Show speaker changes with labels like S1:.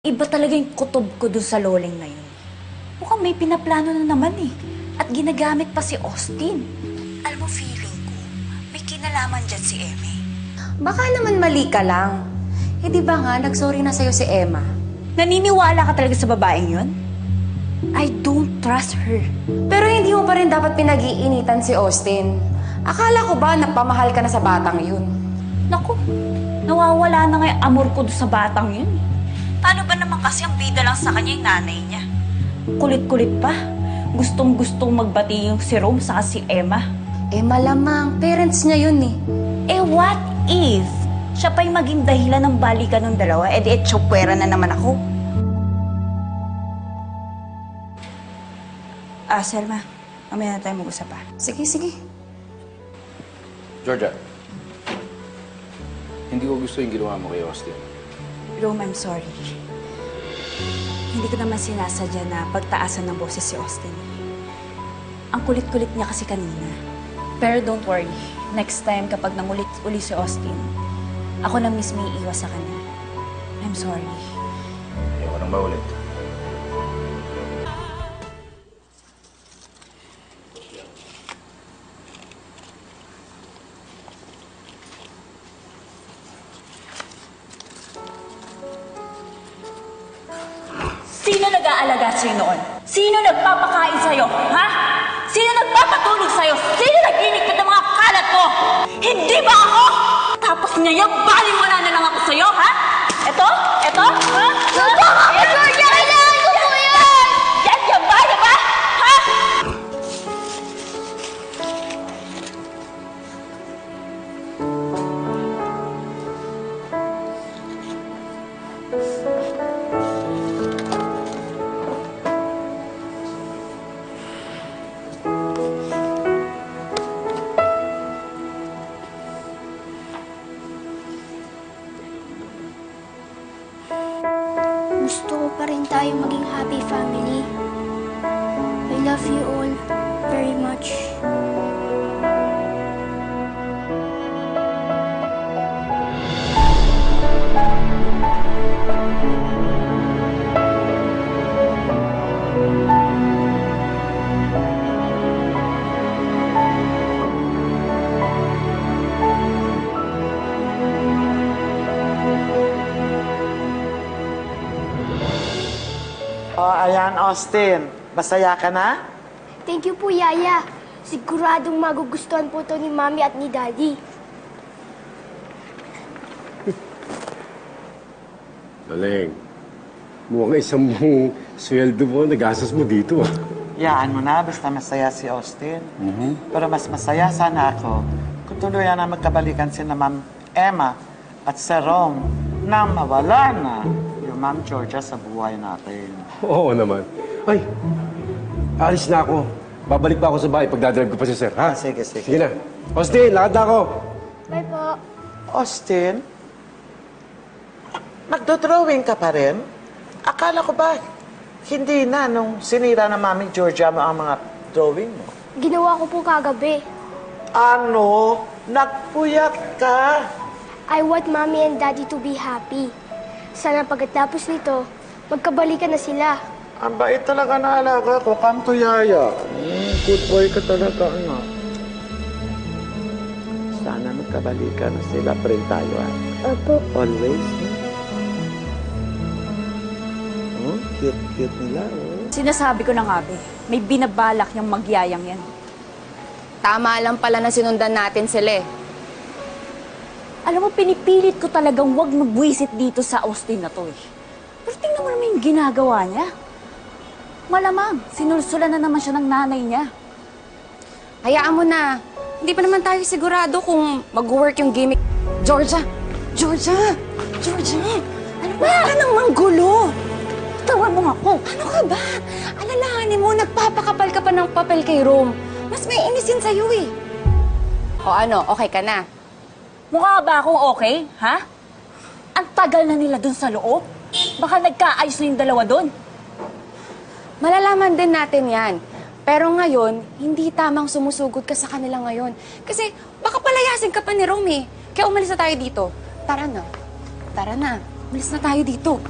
S1: Iba talaga yung kutob ko dun sa loling na yun. Mukhang may pinaplano na naman eh. At ginagamit pa si Austin. Alam mo, feeling ko, may kinalaman dyan si Emmy.
S2: Baka naman mali ka lang. Eh di ba nga, nagsorry na sa'yo si Emma?
S1: Naniniwala ka talaga sa babaeng yun? I don't trust her.
S2: Pero hindi mo pa rin dapat pinag-iinitan si Austin. Akala ko ba nagpamahal ka na sa batang yun?
S1: Naku, nawawala na nga yung amor ko doon sa batang yun. Paano ba naman kasi ang bida lang sa kanya yung nanay niya? Kulit-kulit pa. Gustong-gustong magbati yung si Rome saka si Emma.
S2: Eh malamang, parents niya yun eh.
S1: Eh what if siya pa'y maging dahilan ng balikan ng dalawa, eh di etsyopwera na naman ako? Selma, mamaya na tayo mag-usap pa.
S2: Sige, sige.
S3: Georgia, hindi ko gusto yung ginawa mo kay Austin.
S1: Rome, I'm sorry. Hindi ko naman sinasadya na pagtaasan ng boses si Austin. Ang kulit-kulit niya kasi kanina. Pero don't worry, next time kapag nangulit-uli si Austin, ako na mismo iiwas sa kanya. I'm sorry.
S3: Ayoko nang maulit.
S1: Sino nag-aalaga sa'yo noon? Sino nagpapakain sa'yo, ha? Sino nagpapatulog sa'yo? Sino nag-inikot ng mga kalat mo? Hindi ba ako? Tapos ngayon, baliwala na lang ako sa'yo, ha? Ito? Ito? Ha?
S4: Tama ka, Georgia! Kailangan ko po yan!
S1: Yan ba? Yan ba? Ha?
S4: Gusto ko pa rin tayo maging happy family. I love you all very much.
S5: Ayan, Austin. Masaya ka na?
S4: Thank you po, Yaya. Siguradong magugustuhan po to ni Mami at ni Daddy.
S6: Galing. Mukhang isang buong sweldo mo, nagastos mo dito ah.
S5: Yaan mo na, basta masaya si Austin. Pero mas masaya sana ako kung tuluyan na magkabalikan si na Ma'am Emma at si Rome nang mawala na yung Ma'am Georgia sa buhay natin.
S6: Oo naman. Ay, alis na ako. Babalik pa ako sa bahay pagdadrive ko pa si Sir, ha?
S5: Sige, sige.
S6: Sige na. Austin, lakad na ako.
S4: Bye po.
S5: Austin, nagdo-drawing ka pa rin? Akala ko ba hindi na nung sinira na Mami Georgia mo ang mga drawing mo?
S4: Ginawa ko po kagabi.
S5: Ano? Nagpuyat ka?
S4: I want Mommy and Daddy to be happy. Sana pagkatapos nito, magkabalikan na sila.
S5: Ang bait talaga na alaga ko. Come to Yaya. Good boy ka talaga, anak. Sana magkabalikan na sila. Pray tayo, ah.
S4: Opo.
S5: Always. Oh, cute-cute nila, oh.
S1: Sinasabi ko na nga, be. May binabalak yung magyayang yan.
S2: Tama lang pala na sinundan natin sila eh.
S1: Alam mo, pinipilit ko talagang wag magwisit dito sa Austin na to eh. Pero tingnan mo naman yung ginagawa niya. Malamang, sinulsulan na naman siya ng nanay niya.
S2: Hayaan mo na. Hindi pa naman tayo sigurado kung mag-work yung gimmick. Georgia! Georgia! Georgia! Ano ba? Ka nang manggulo?
S1: Tawan mo nga ako.
S2: Ano ka ba? Alalahanin mo, nagpapakapal ka pa ng papel kay Rome. Mas may inisin sa'yo eh. O ano, okay ka na?
S1: Mukha ba akong okay, ha? Ang tagal na nila dun sa loob. Baka nagkaayos na yung dalawa dun.
S2: Malalaman din natin yan. Pero ngayon, hindi tamang sumusugod ka sa kanila ngayon. Kasi baka palayasin ka pa ni Rome eh. Kaya umalis na tayo dito. Tara na. Tara na. Umalis na tayo dito.